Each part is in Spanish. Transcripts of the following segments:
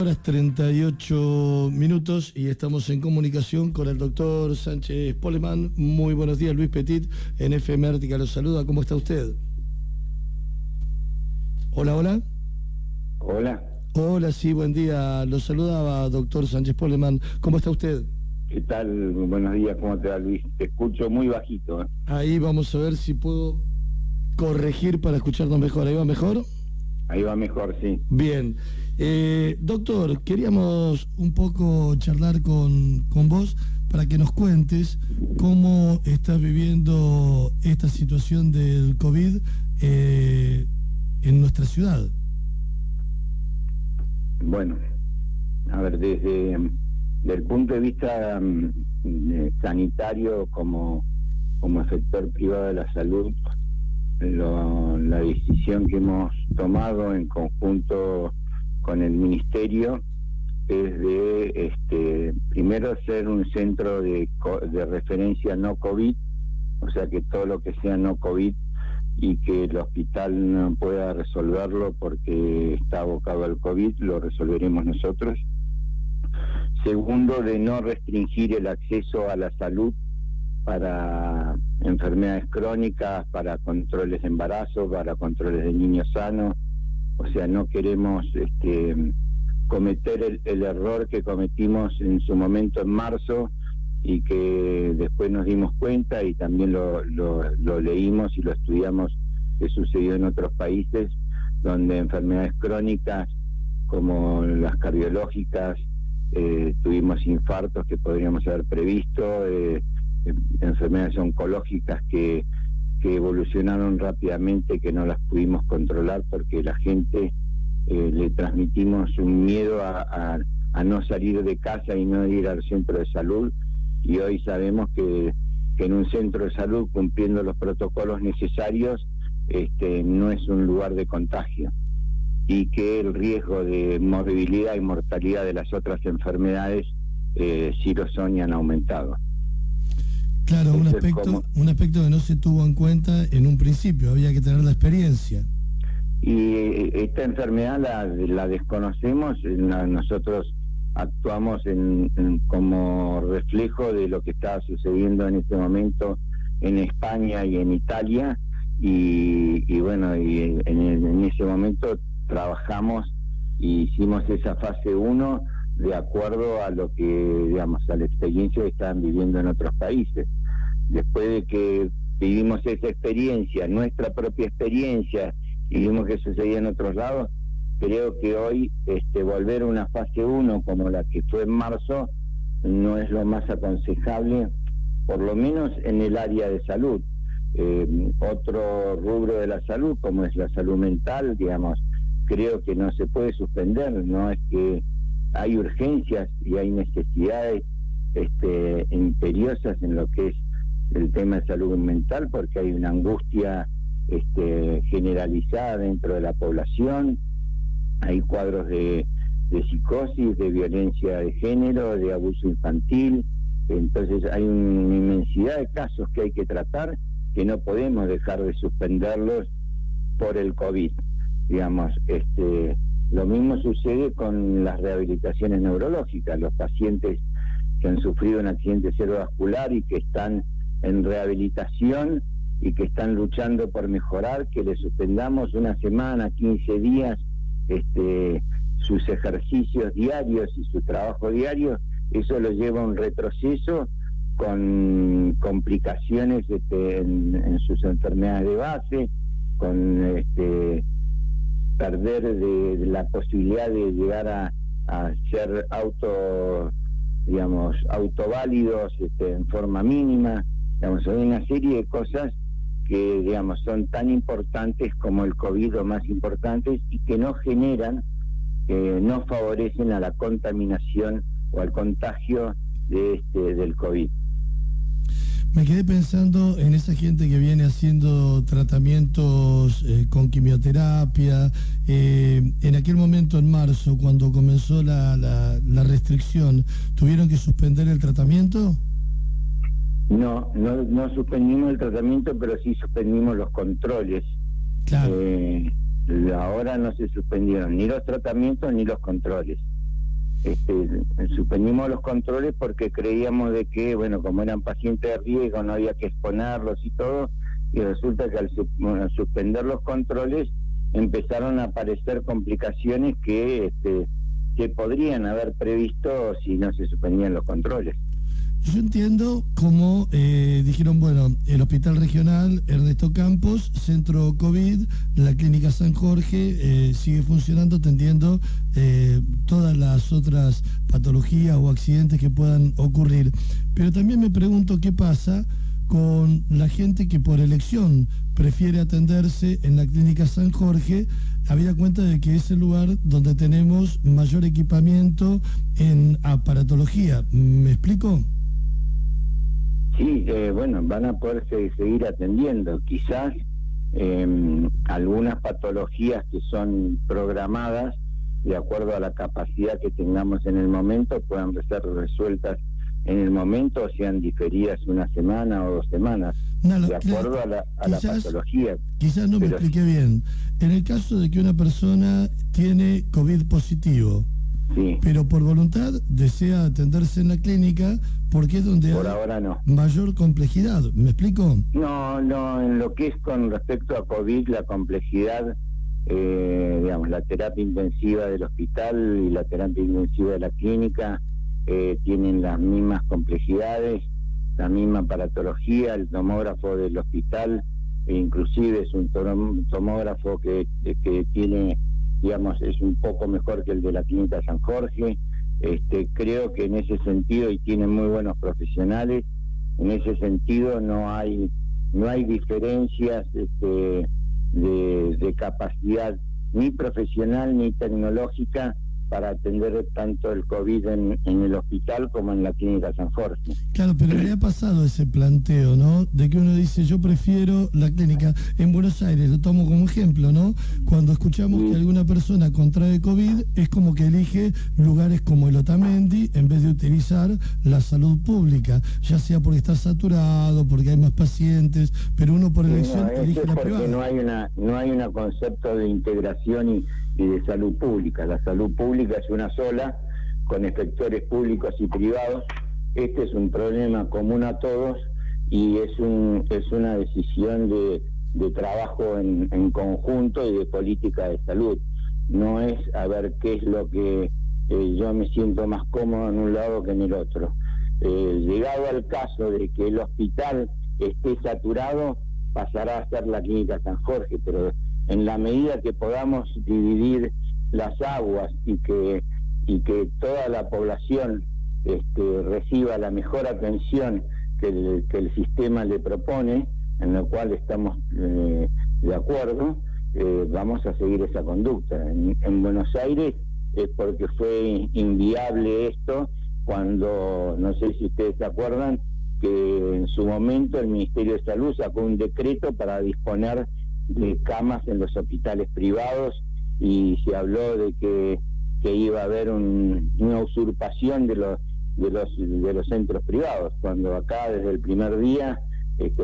Horas 38 minutos y estamos en comunicación con el doctor Sánchez Poleman. Muy buenos días, Luis Petit, en FM Ártica los saluda. ¿Cómo está usted? Hola, hola. Hola. Hola, sí, buen día. Lo saludaba, doctor Sánchez Poleman. ¿Cómo está usted? ¿Qué tal? Buenos días, ¿cómo te va, Luis? Te escucho muy bajito. Ahí vamos a ver si puedo corregir para escucharnos mejor. ¿Ahí va mejor? Ahí va mejor, sí. Bien. Doctor, queríamos un poco charlar con vos para que nos cuentes cómo estás viviendo esta situación del COVID en nuestra ciudad. Bueno, a ver, desde el punto de vista sanitario como sector privado de la salud, la decisión que hemos tomado en conjunto con el Ministerio es de primero ser un centro de referencia no COVID, o sea que todo lo que sea no COVID y que el hospital no pueda resolverlo porque está abocado al COVID, lo resolveremos nosotros. Segundo, de no restringir el acceso a la salud para enfermedades crónicas, para controles de embarazo, para controles de niños sanos. O sea, no queremos cometer el error que cometimos en su momento en marzo y que después nos dimos cuenta y también lo leímos y lo estudiamos que sucedió en otros países, donde enfermedades crónicas como las cardiológicas, tuvimos infartos que podríamos haber previsto, enfermedades oncológicas que evolucionaron rápidamente, que no las pudimos controlar porque la gente le transmitimos un miedo a no salir de casa y no ir al centro de salud, y hoy sabemos que en un centro de salud, cumpliendo los protocolos necesarios, no es un lugar de contagio, y que el riesgo de morbilidad y mortalidad de las otras enfermedades sí lo son y han aumentado. Claro, un aspecto que no se tuvo en cuenta en un principio, había que tener la experiencia. Y esta enfermedad la desconocemos, nosotros actuamos como reflejo de lo que está sucediendo en este momento en España y en Italia, y bueno, y en ese momento trabajamos y hicimos esa fase 1 de acuerdo a lo que, digamos, a la experiencia que estaban viviendo en otros países. Después de que vivimos esa experiencia, nuestra propia experiencia, y vimos que sucedía en otros lados, creo que hoy volver a una fase 1 como la que fue en marzo no es lo más aconsejable, por lo menos en el área de salud. Otro rubro de la salud, como es la salud mental, digamos, creo que no se puede suspender, no es que hay urgencias y hay necesidades imperiosas en lo que es el tema de salud mental, porque hay una angustia generalizada dentro de la población, hay cuadros de psicosis, de violencia de género, de abuso infantil, entonces hay una inmensidad de casos que hay que tratar, que no podemos dejar de suspenderlos por el COVID, digamos. Lo mismo sucede con las rehabilitaciones neurológicas, los pacientes que han sufrido un accidente cerebrovascular y que están en rehabilitación y que están luchando por mejorar, que les suspendamos una semana, 15 días, sus ejercicios diarios y su trabajo diario, eso lo lleva a un retroceso con complicaciones en sus enfermedades de base, con perder de la posibilidad de llegar a ser autoválidos en forma mínima. Digamos, hay una serie de cosas que, digamos, son tan importantes como el COVID o más importantes, y que no generan, no favorecen a la contaminación o al contagio del COVID. Me quedé pensando en esa gente que viene haciendo tratamientos con quimioterapia. En aquel momento, en marzo, cuando comenzó la restricción, ¿tuvieron que suspender el tratamiento? No suspendimos el tratamiento, pero sí suspendimos los controles. Claro. Ahora no se suspendieron ni los tratamientos ni los controles. suspendimos los controles porque creíamos de que, bueno, como eran pacientes de riesgo, no había que exponerlos y todo, y resulta que al suspender los controles empezaron a aparecer complicaciones que podrían haber previsto si no se suspendían los controles. Yo entiendo cómo dijeron, bueno, el Hospital Regional Ernesto Campos, Centro COVID, la Clínica San Jorge sigue funcionando atendiendo todas las otras patologías o accidentes que puedan ocurrir. Pero también me pregunto qué pasa con la gente que por elección prefiere atenderse en la Clínica San Jorge, habida cuenta de que es el lugar donde tenemos mayor equipamiento en aparatología. ¿Me explico? Sí, bueno, van a poder seguir atendiendo. Quizás algunas patologías que son programadas de acuerdo a la capacidad que tengamos en el momento puedan ser resueltas en el momento o sean diferidas una semana o 2 semanas, de acuerdo a la patología. Quizás no me expliqué bien. En el caso de que una persona tiene COVID positivo, sí, pero por voluntad desea atenderse en la clínica, porque es donde por ahora no. Mayor complejidad. ¿Me explico? No, en lo que es con respecto a COVID, la complejidad, digamos, la terapia intensiva del hospital y la terapia intensiva de la clínica tienen las mismas complejidades, la misma aparatología. El tomógrafo del hospital inclusive es un tomógrafo que tiene, digamos, es un poco mejor que el de la Clínica San Jorge. Creo que en ese sentido, y tienen muy buenos profesionales, en ese sentido no hay diferencias de capacidad ni profesional ni tecnológica para atender tanto el COVID en el hospital como en la Clínica San Jorge. Claro, pero le ha pasado ese planteo, ¿no? De que uno dice, yo prefiero la clínica. En Buenos Aires, lo tomo como ejemplo, ¿no? Cuando escuchamos que alguna persona contrae COVID, es como que elige lugares como el Otamendi en vez de utilizar la salud pública, ya sea porque está saturado, porque hay más pacientes, pero uno por elección elige la privada. No hay un concepto de integración y de salud pública. La salud pública es una sola, con efectores públicos y privados. Este es un problema común a todos y es una decisión de trabajo en conjunto y de política de salud. No es a ver qué es lo que yo me siento más cómodo en un lado que en el otro. Llegado al caso de que el hospital esté saturado, pasará a ser la Clínica San Jorge, pero en la medida que podamos dividir las aguas y que toda la población reciba la mejor atención que el sistema le propone, en lo cual estamos de acuerdo, vamos a seguir esa conducta. En Buenos Aires es porque fue inviable esto cuando, no sé si ustedes se acuerdan, que en su momento el Ministerio de Salud sacó un decreto para disponer de camas en los hospitales privados y se habló de que iba a haber una usurpación de los centros privados, cuando acá desde el primer día,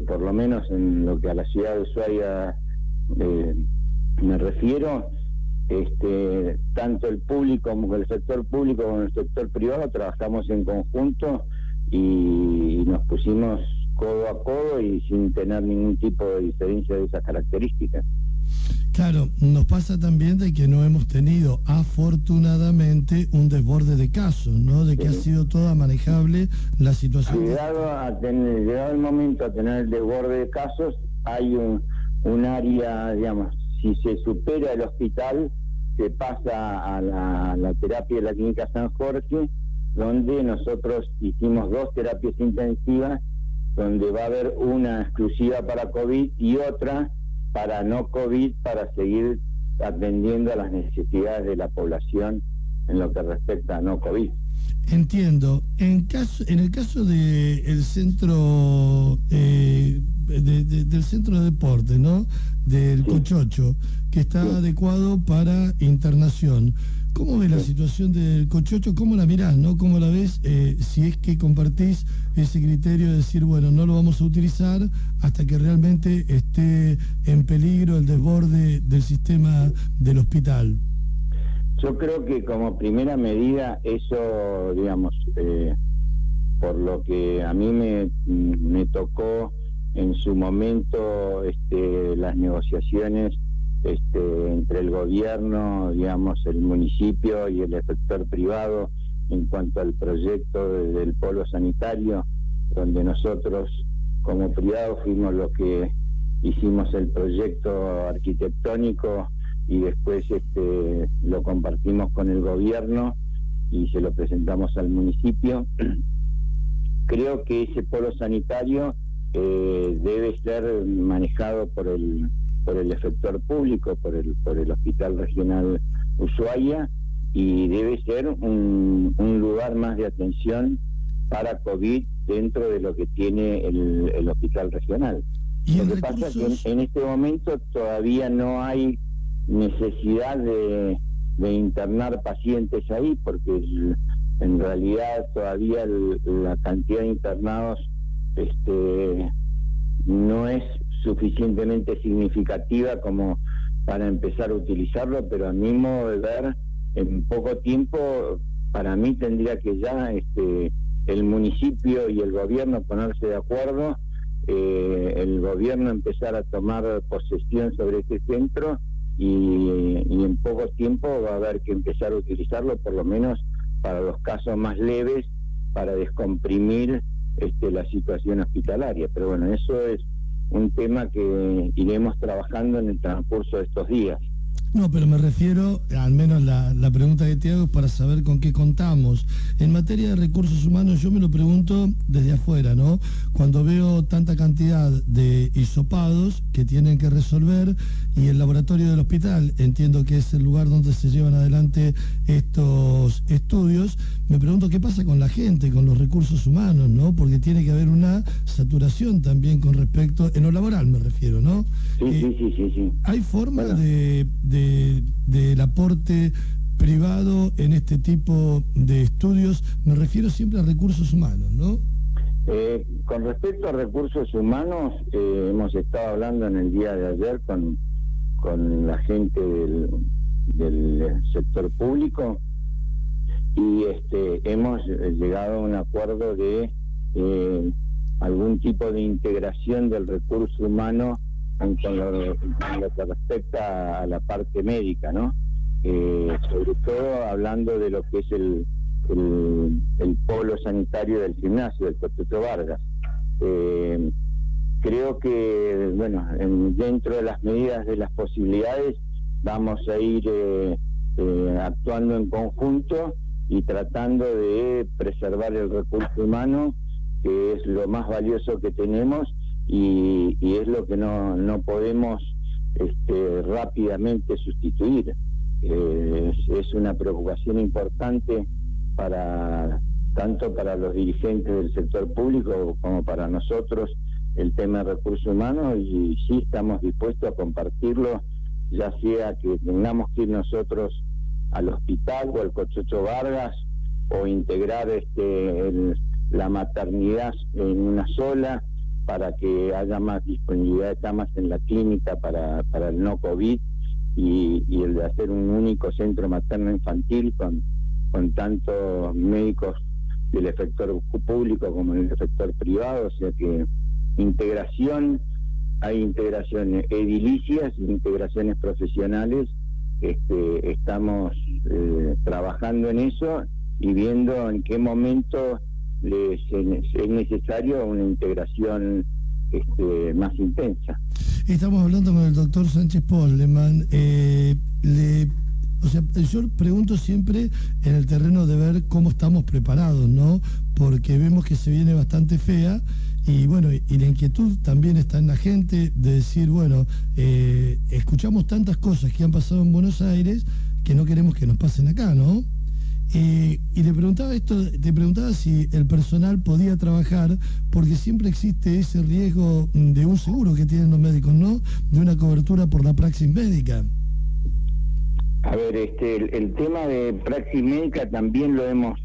por lo menos en lo que a la ciudad de Ushuaia me refiero, tanto el público como el sector público como el sector privado trabajamos en conjunto y nos pusimos codo a codo y sin tener ningún tipo de diferencia de esas características. Claro, nos pasa también de que no hemos tenido, afortunadamente, un desborde de casos, ¿no? De que ha sido toda manejable la situación. Llegado el momento a tener el desborde de casos, hay un área, digamos, si se supera el hospital, se pasa a la terapia de la Clínica San Jorge, donde nosotros hicimos 2 terapias intensivas, donde va a haber una exclusiva para COVID y otra para no COVID, para seguir atendiendo a las necesidades de la población en lo que respecta a no COVID. Entiendo. En el caso del centro del centro de deporte, ¿no? Del Cochocho, que está adecuado para internación. ¿Cómo ves la situación del Cochocho? ¿Cómo la mirás, no? ¿Cómo la ves? Si es que compartís ese criterio de decir, bueno, no lo vamos a utilizar hasta que realmente esté en peligro el desborde del sistema del hospital. Yo creo que como primera medida eso, digamos, por lo que a mí me tocó en su momento las negociaciones entre el gobierno, digamos, el municipio y el sector privado en cuanto al proyecto del polo sanitario, donde nosotros como privado fuimos los que hicimos el proyecto arquitectónico y después lo compartimos con el gobierno y se lo presentamos al municipio. Creo que ese polo sanitario debe ser manejado por el sector público, por el Hospital Regional Ushuaia, y debe ser un lugar más de atención para COVID dentro de lo que tiene el Hospital Regional. Lo que pasa es que en este momento todavía no hay necesidad de internar pacientes ahí, porque en realidad todavía la cantidad de internados no es suficientemente significativa como para empezar a utilizarlo, pero a mi modo de ver, en poco tiempo, para mí tendría que ya el municipio y el gobierno ponerse de acuerdo, el gobierno empezar a tomar posesión sobre este centro y en poco tiempo va a haber que empezar a utilizarlo, por lo menos para los casos más leves, para descomprimir la situación hospitalaria. Pero bueno, eso es un tema que iremos trabajando en el transcurso de estos días. No, pero me refiero, al menos la pregunta que te hago es para saber con qué contamos. En materia de recursos humanos, yo me lo pregunto desde afuera, ¿no? Cuando veo tanta cantidad de hisopados que tienen que resolver y el laboratorio del hospital, entiendo que es el lugar donde se llevan adelante estos estudios, me pregunto qué pasa con la gente, con los recursos humanos, ¿no? Porque tiene que haber una saturación también con respecto, en lo laboral me refiero, ¿no? Sí. ¿Hay forma del aporte privado en este tipo de estudios? Me refiero siempre a recursos humanos, ¿no? Con respecto a recursos humanos, hemos estado hablando en el día de ayer con la gente del sector público y hemos llegado a un acuerdo de algún tipo de integración del recurso humano en lo que respecta a la parte médica, ¿no? Sobre todo hablando de lo que es el polo sanitario del gimnasio, del Cotuto Vargas. Creo que, bueno, dentro de las medidas de las posibilidades, vamos a ir actuando en conjunto y tratando de preservar el recurso humano, que es lo más valioso que tenemos, y es lo que no podemos rápidamente sustituir. Es una preocupación importante tanto para los dirigentes del sector público como para nosotros el tema de recursos humanos, y sí estamos dispuestos a compartirlo, ya sea que tengamos que ir nosotros al hospital o al Cochocho Vargas, o integrar la maternidad en una sola, para que haya más disponibilidad de camas en la clínica para el no COVID, y el de hacer un único centro materno-infantil con tanto médicos del sector público como del sector privado. O sea que hay integraciones edilicias, integraciones profesionales. Estamos trabajando en eso y viendo en qué momento es necesario una integración más intensa. Estamos hablando con el doctor Sánchez Polleman. Yo pregunto siempre en el terreno de ver cómo estamos preparados, ¿no? Porque vemos que se viene bastante fea y bueno, y la inquietud también está en la gente de decir, bueno, escuchamos tantas cosas que han pasado en Buenos Aires que no queremos que nos pasen acá, ¿no? Y te preguntaba si el personal podía trabajar, porque siempre existe ese riesgo de un seguro que tienen los médicos, ¿no? De una cobertura por la praxis médica. A ver, el tema de praxis médica también lo hemos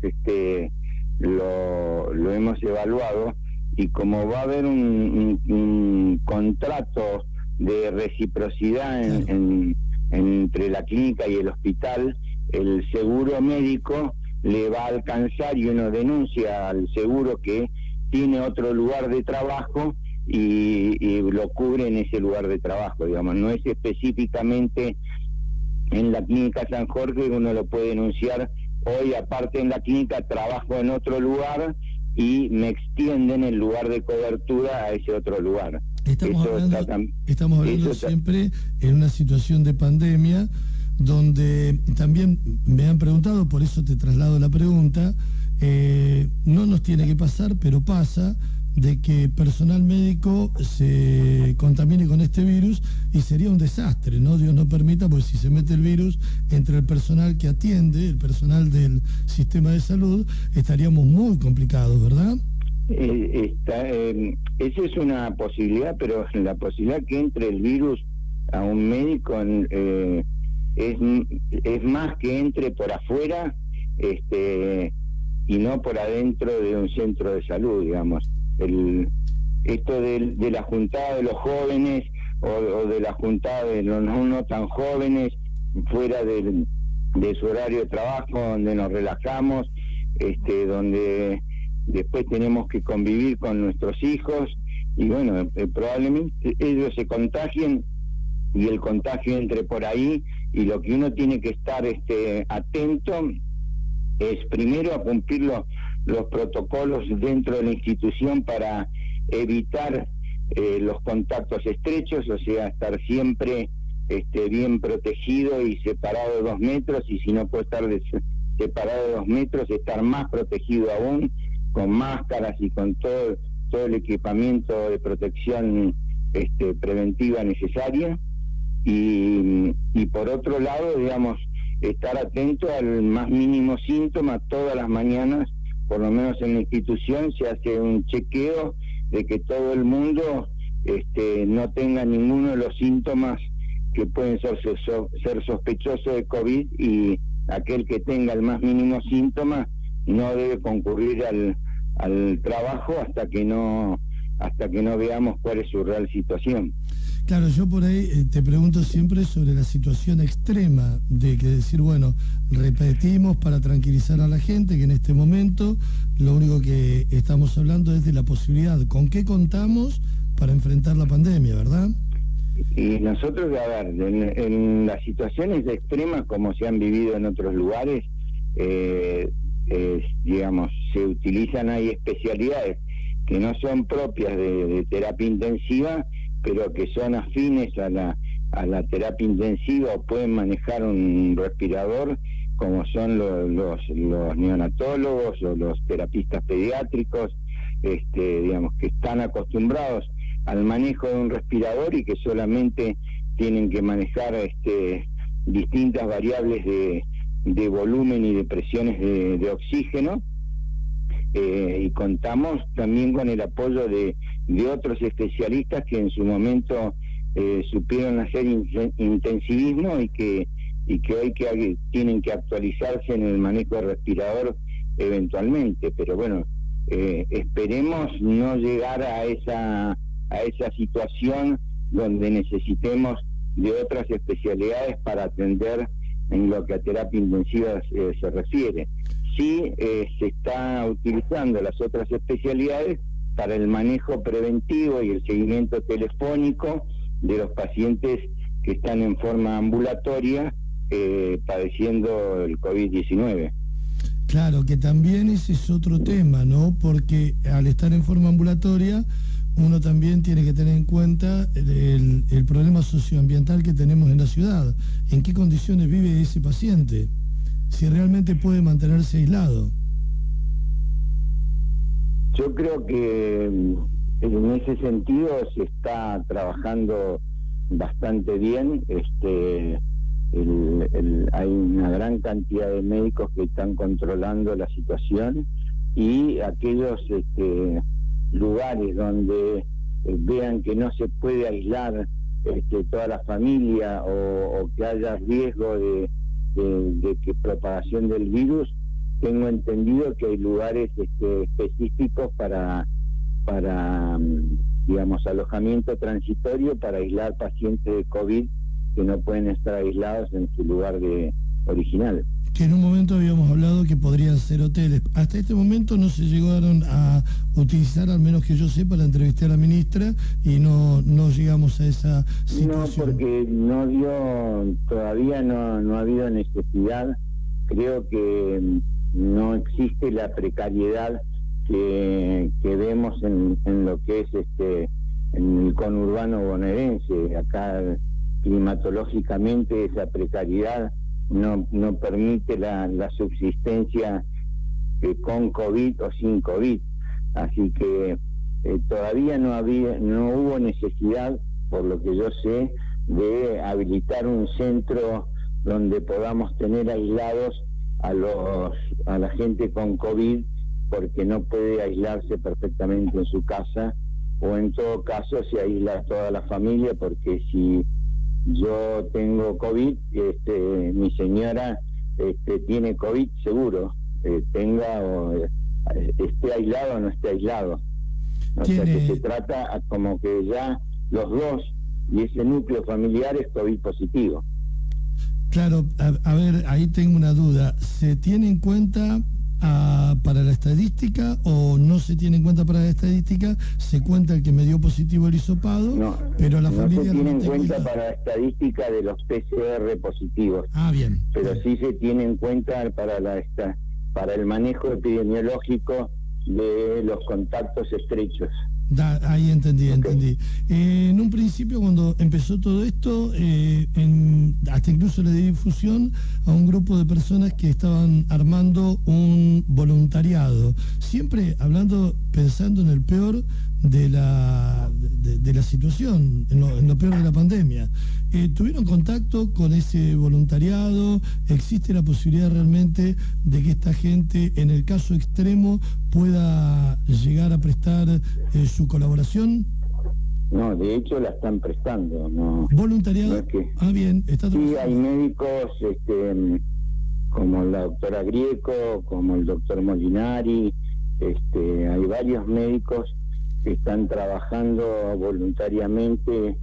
evaluado, y como va a haber un contrato de reciprocidad entre la clínica y el hospital, el seguro médico le va a alcanzar y uno denuncia al seguro que tiene otro lugar de trabajo y lo cubre en ese lugar de trabajo, digamos, no es específicamente en la clínica San Jorge, uno lo puede denunciar, hoy aparte en la clínica trabajo en otro lugar y me extienden el lugar de cobertura a ese otro lugar. Estamos hablando siempre en una situación de pandemia, donde también me han preguntado, por eso te traslado la pregunta, no nos tiene que pasar, pero pasa, de que personal médico se contamine con este virus y sería un desastre, ¿no? Dios no permita, pues si se mete el virus entre el personal que atiende, el personal del sistema de salud, estaríamos muy complicados, ¿verdad? Esa es una posibilidad, pero la posibilidad que entre el virus a un médico es más que entre por afuera y no por adentro de un centro de salud, digamos. Esto de la juntada de los jóvenes o de la juntada de los no tan jóvenes fuera de su horario de trabajo, donde nos relajamos, donde después tenemos que convivir con nuestros hijos y bueno, probablemente ellos se contagien y el contagio entre por ahí, y lo que uno tiene que estar atento es primero a cumplir los protocolos dentro de la institución para evitar los contactos estrechos, o sea, estar siempre bien protegido y separado de 2 metros, y si no puede estar separado de 2 metros, estar más protegido aún, con máscaras y con todo el equipamiento de protección preventiva necesaria. Y por otro lado, digamos, estar atento al más mínimo síntoma. Todas las mañanas, por lo menos en la institución, se hace un chequeo de que todo el mundo no tenga ninguno de los síntomas que pueden ser sospechosos de COVID, y aquel que tenga el más mínimo síntoma no debe concurrir al trabajo hasta que no veamos cuál es su real situación. Claro, yo por ahí te pregunto siempre sobre la situación extrema de que decir, bueno, repetimos para tranquilizar a la gente que en este momento lo único que estamos hablando es de la posibilidad, ¿con qué contamos para enfrentar la pandemia, verdad? Y nosotros, a ver, en las situaciones extremas como se han vivido en otros lugares, digamos, se utilizan, hay especialidades que no son propias de terapia intensiva, pero que son afines a la terapia intensiva o pueden manejar un respirador, como son los neonatólogos o los terapistas pediátricos, digamos, que están acostumbrados al manejo de un respirador y que solamente tienen que manejar distintas variables de volumen y de presiones de oxígeno. Y contamos también con el apoyo de otros especialistas que en su momento supieron hacer intensivismo y que hoy tienen que actualizarse en el manejo de respirador eventualmente, pero bueno, esperemos no llegar a esa situación donde necesitemos de otras especialidades para atender en lo que a terapia intensiva se refiere. Sí, se está utilizando las otras especialidades para el manejo preventivo y el seguimiento telefónico de los pacientes que están en forma ambulatoria padeciendo el COVID-19. Claro, que también ese es otro tema, ¿no? Porque al estar en forma ambulatoria, uno también tiene que tener en cuenta el problema socioambiental que tenemos en la ciudad. ¿En qué condiciones vive ese paciente? Si realmente puede mantenerse aislado. Yo creo que en ese sentido se está trabajando bastante bien. Hay una gran cantidad de médicos que están controlando la situación, y aquellos lugares donde vean que no se puede aislar toda la familia o que haya riesgo de que propagación del virus, tengo entendido que hay lugares específicos para digamos, alojamiento transitorio para aislar pacientes de COVID que no pueden estar aislados en su lugar original. que en un momento habíamos hablado que podrían ser hoteles. Hasta este momento no se llegaron a utilizar, al menos que yo sepa, la entrevisté a la ministra y no llegamos a esa situación. No, porque todavía no ha habido necesidad. Creo que no existe la precariedad que vemos en lo que es en el conurbano bonaerense. Acá climatológicamente esa precariedad no permite la subsistencia con COVID o sin COVID. Así que todavía no hubo necesidad, por lo que yo sé, de habilitar un centro donde podamos tener aislados a la gente con COVID, porque no puede aislarse perfectamente en su casa, o en todo caso se aísla toda la familia, porque si yo tengo COVID, mi señora tiene COVID seguro, tenga o esté aislado o no esté aislado. O sea que se trata como que ya los dos y ese núcleo familiar es COVID positivo. Claro, a ver, ahí tengo una duda. ¿Se tiene en cuenta para la estadística o no se tiene en cuenta para la estadística? Se cuenta el que me dio positivo el hisopado, pero la familia no se tiene en cuenta para la estadística de los PCR positivos. Bien. Pero sí se tiene en cuenta para el manejo epidemiológico de los contactos estrechos. Ahí entendí. En un principio, cuando empezó todo esto, hasta incluso le di difusión a un grupo de personas que estaban armando un voluntariado, siempre pensando en el peor de la situación, en lo peor de la pandemia. ¿Tuvieron contacto con ese voluntariado? ¿Existe la posibilidad realmente de que esta gente, en el caso extremo, pueda llegar a prestar su colaboración? No, de hecho la están prestando. No. ¿Voluntariado? No es que... Bien. Sí, hay médicos como la doctora Grieco, como el doctor Molinari, hay varios médicos que están trabajando voluntariamente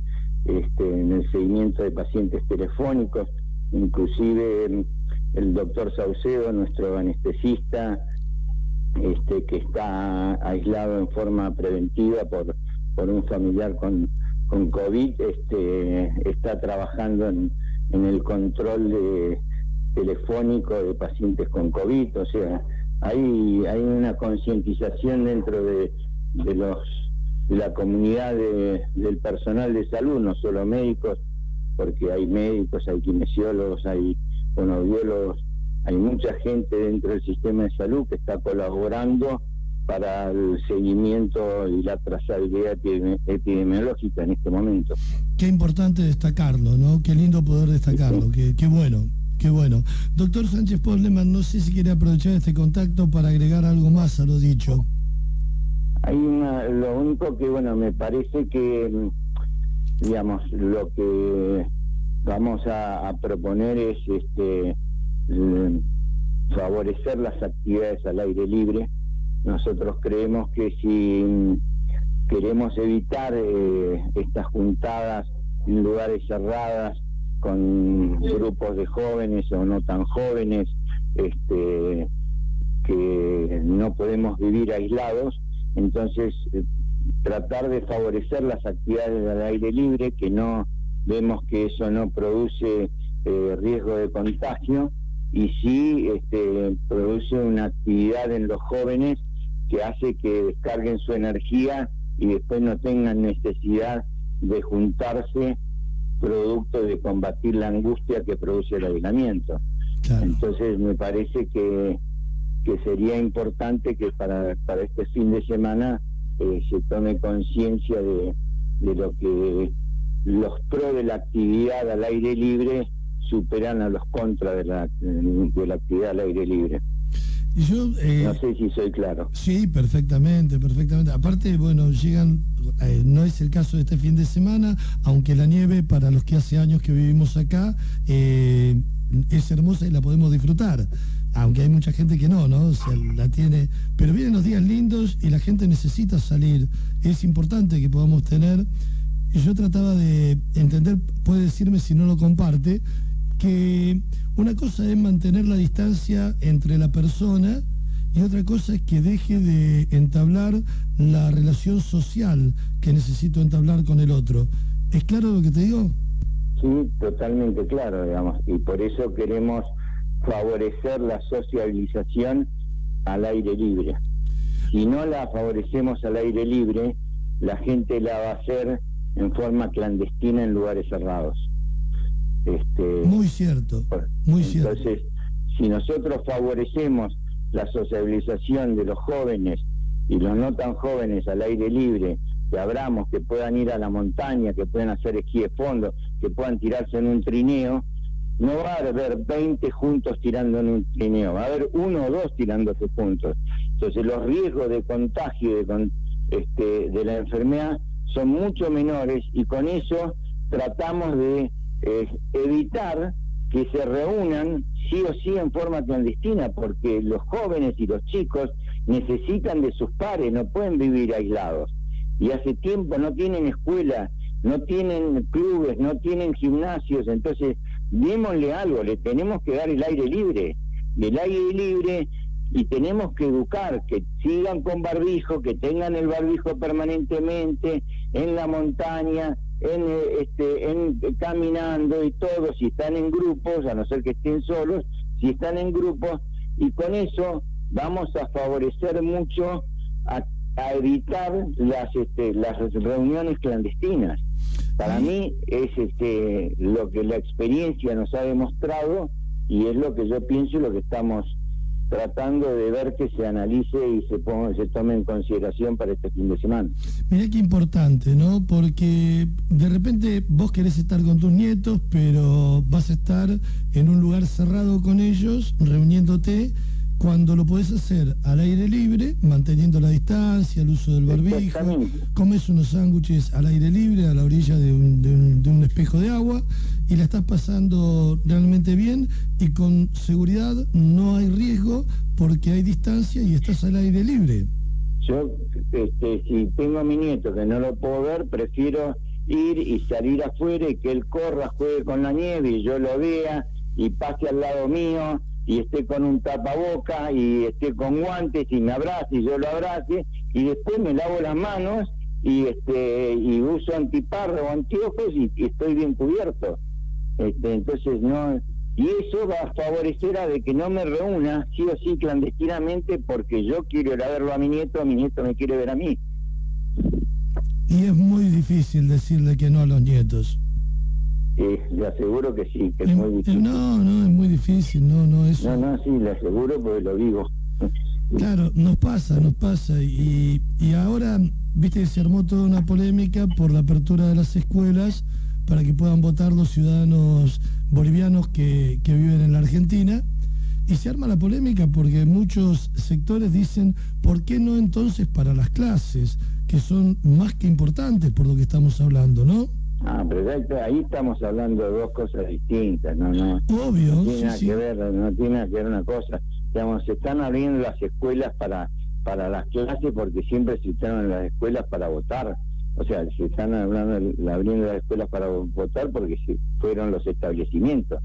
en el seguimiento de pacientes telefónicos, inclusive el doctor Saucedo, nuestro anestesista, que está aislado en forma preventiva por un familiar con COVID, está trabajando en el control telefónico de pacientes con COVID. O sea, hay una concientización dentro de la comunidad del personal de salud, no solo médicos, porque hay médicos, hay kinesiólogos, hay fonoaudiólogos, hay mucha gente dentro del sistema de salud que está colaborando para el seguimiento y la trazabilidad epidemiológica en este momento. Qué importante destacarlo, ¿no? Qué lindo poder destacarlo, sí. Qué bueno. Doctor Sánchez Posleman, no sé si quiere aprovechar este contacto para agregar algo más a lo dicho. Lo único que, me parece que, digamos, lo que vamos a proponer es favorecer las actividades al aire libre. Nosotros creemos que si queremos evitar estas juntadas en lugares cerradas con grupos de jóvenes o no tan jóvenes, que no podemos vivir aislados, entonces tratar de favorecer las actividades al aire libre, que no vemos que eso no produce riesgo de contagio, y sí produce una actividad en los jóvenes que hace que descarguen su energía y después no tengan necesidad de juntarse, producto de combatir la angustia que produce el aislamiento. Claro. Entonces me parece que sería importante que para este fin de semana se tome conciencia de lo que los pros de la actividad al aire libre superan a los contras de la actividad al aire libre. Yo, no sé si soy claro. Sí, perfectamente. Aparte, llegan, no es el caso de este fin de semana, aunque la nieve, para los que hace años que vivimos acá, es hermosa y la podemos disfrutar. Aunque hay mucha gente que no, o sea, la tiene. Pero vienen los días lindos y la gente necesita salir. Es importante que podamos tener. Y yo trataba de entender, puede decirme si no lo comparte, que una cosa es mantener la distancia entre la persona y otra cosa es que deje de entablar la relación social que necesito entablar con el otro. ¿Es claro lo que te digo? Sí, totalmente claro, digamos, y por eso queremos favorecer la sociabilización al aire libre. Si no la favorecemos al aire libre, la gente la va a hacer en forma clandestina en lugares cerrados. Muy cierto, muy cierto. Entonces, si nosotros favorecemos la sociabilización de los jóvenes y los no tan jóvenes al aire libre, que abramos, que puedan ir a la montaña, que puedan hacer esquí de fondo, que puedan tirarse en un trineo, no va a haber 20 juntos tirando en un trineo, va a haber 1 o 2 tirándose juntos. Entonces los riesgos de contagio de la enfermedad son mucho menores y con eso tratamos de evitar que se reúnan sí o sí en forma clandestina, porque los jóvenes y los chicos necesitan de sus pares, no pueden vivir aislados. Y hace tiempo no tienen escuela, no tienen clubes, no tienen gimnasios, entonces démosle algo, le tenemos que dar el aire libre, y tenemos que educar, que sigan con barbijo, que tengan el barbijo permanentemente en la montaña, en caminando y todo, si están en grupos, a no ser que estén solos, si están en grupos, y con eso vamos a favorecer mucho a evitar las reuniones clandestinas. Para mí es lo que la experiencia nos ha demostrado y es lo que yo pienso y lo que estamos tratando de ver que se analice y se tome en consideración para este fin de semana. Mirá qué importante, ¿no? Porque de repente vos querés estar con tus nietos, pero vas a estar en un lugar cerrado con ellos, reuniéndote, cuando lo podés hacer al aire libre, manteniendo la distancia, el uso del barbijo, comes unos sándwiches al aire libre, a la orilla de un espejo de agua, y la estás pasando realmente bien, y con seguridad no hay riesgo, porque hay distancia y estás al aire libre. Yo, si tengo a mi nieto que no lo puedo ver, prefiero ir y salir afuera y que él corra, juegue con la nieve y yo lo vea y pase al lado mío y esté con un tapaboca y esté con guantes y me abrace y yo lo abrace y después me lavo las manos y uso antiparra o anteojos y estoy bien cubierto. Entonces no, y eso va a favorecer a de que no me reúna sí o sí clandestinamente porque yo quiero ir a verlo a mi nieto me quiere ver a mí. Y es muy difícil decirle que no a los nietos. Le aseguro que sí, que es muy difícil. No, es muy difícil, eso. No, sí, le aseguro porque lo digo. Claro, nos pasa, y ahora, viste, se armó toda una polémica por la apertura de las escuelas para que puedan votar los ciudadanos bolivianos que viven en la Argentina, y se arma la polémica porque muchos sectores dicen, ¿por qué no entonces para las clases, que son más que importantes por lo que estamos hablando, ¿no? Pero ahí estamos hablando de dos cosas distintas, ¿no? Obvio, no tiene nada que ver, no tiene nada que ver una cosa. Digamos, se están abriendo las escuelas para las clases porque siempre se hicieron las escuelas para votar. O sea, se están abriendo las escuelas para votar porque fueron los establecimientos.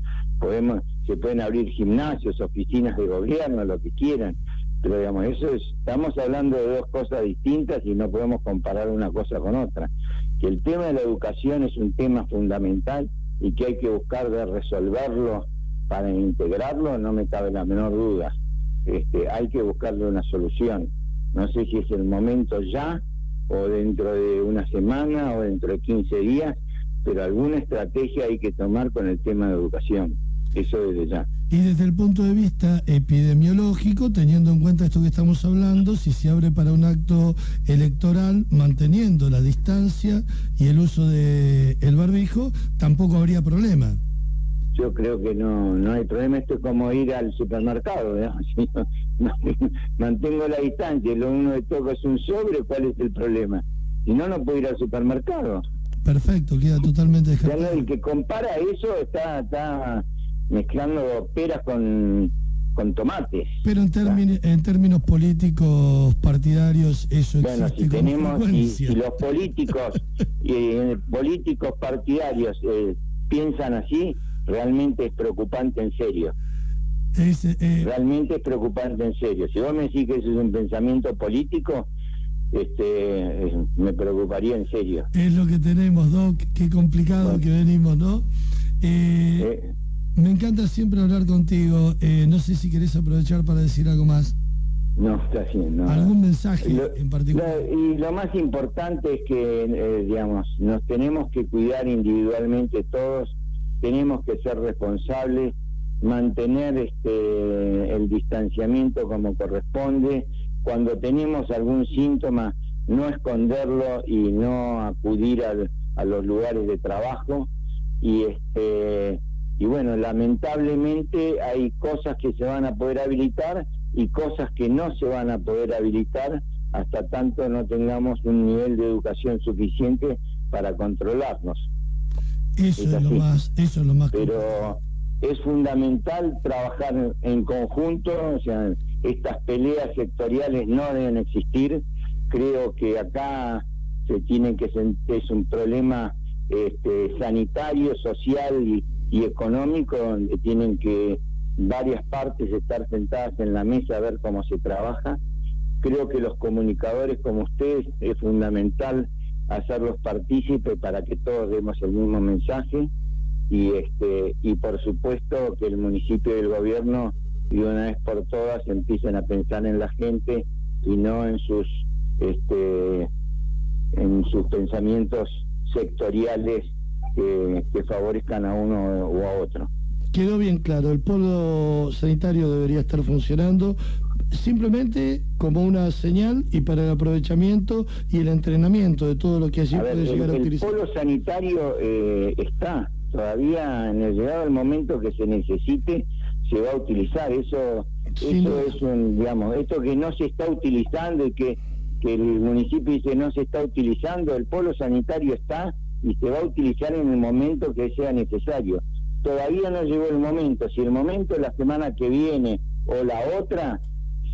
Se pueden abrir gimnasios, oficinas de gobierno, lo que quieran. Pero digamos, estamos hablando de dos cosas distintas y no podemos comparar una cosa con otra. Que el tema de la educación es un tema fundamental y que hay que buscar de resolverlo para integrarlo, no me cabe la menor duda. Hay que buscarle una solución. No sé si es el momento ya, o dentro de una semana, o dentro de 15 días, pero alguna estrategia hay que tomar con el tema de educación. Eso desde ya. Y desde el punto de vista epidemiológico, teniendo en cuenta esto que estamos hablando, si se abre para un acto electoral, manteniendo la distancia y el uso del barbijo, tampoco habría problema. Yo creo que no hay problema. Esto es como ir al supermercado, ¿no? Si mantengo la distancia, lo uno que toca es un sobre, ¿cuál es el problema? Si no puedo ir al supermercado. Perfecto, queda totalmente descartado. El que compara eso está mezclando peras con tomates. Pero en términos políticos partidarios eso bueno, existe. Si tenemos si los políticos políticos partidarios piensan así, realmente es preocupante en serio. Realmente es preocupante en serio. Si vos me decís que eso es un pensamiento político, me preocuparía en serio. Es lo que tenemos, Doc, qué complicado, bueno, que venimos, ¿no? Me encanta siempre hablar contigo. No sé si querés aprovechar para decir algo más. No, está bien. No. ¿Algún mensaje en particular? Y lo más importante es que, digamos, nos tenemos que cuidar individualmente todos, tenemos que ser responsables, mantener el distanciamiento como corresponde. Cuando tenemos algún síntoma, no esconderlo y no acudir a los lugares de trabajo. Y bueno, lamentablemente hay cosas que se van a poder habilitar y cosas que no se van a poder habilitar hasta tanto no tengamos un nivel de educación suficiente para controlarnos. Eso es lo más. Pero es fundamental trabajar en conjunto, o sea, estas peleas sectoriales no deben existir. Creo que acá es un problema sanitario, social y económico, donde tienen que varias partes estar sentadas en la mesa a ver cómo se trabaja. Creo que los comunicadores como ustedes es fundamental hacerlos partícipes para que todos demos el mismo mensaje y por supuesto que el municipio y el gobierno de una vez por todas empiecen a pensar en la gente y no en sus pensamientos sectoriales que favorezcan a uno o a otro. Quedó bien claro, el polo sanitario debería estar funcionando simplemente como una señal y para el aprovechamiento y el entrenamiento de todo lo que allí puede llegar a utilizar. El polo sanitario está todavía, en el llegado del momento que se necesite, se va a utilizar. Eso es un, digamos, esto que no se está utilizando y que el municipio dice no se está utilizando, el polo sanitario está y se va a utilizar en el momento que sea necesario. Todavía no llegó el momento. Si el momento la semana que viene o la otra,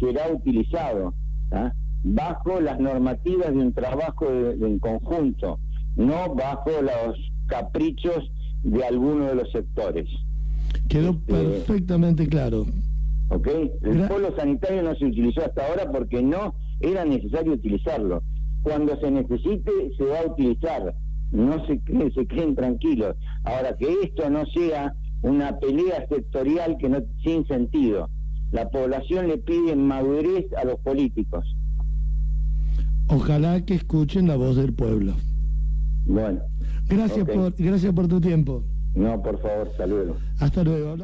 será utilizado, ¿ah? Bajo las normativas de un trabajo en conjunto, no bajo los caprichos de alguno de los sectores. Quedó perfectamente claro. ¿Ok? El polo sanitario no se utilizó hasta ahora porque no era necesario utilizarlo. Cuando se necesite, se va a utilizar. No se queden tranquilos. Ahora, que esto no sea una pelea sectorial que no sin sentido. La población le pide madurez a los políticos. Ojalá que escuchen la voz del pueblo. Bueno. Gracias por tu tiempo. No, por favor, saludos. Hasta luego.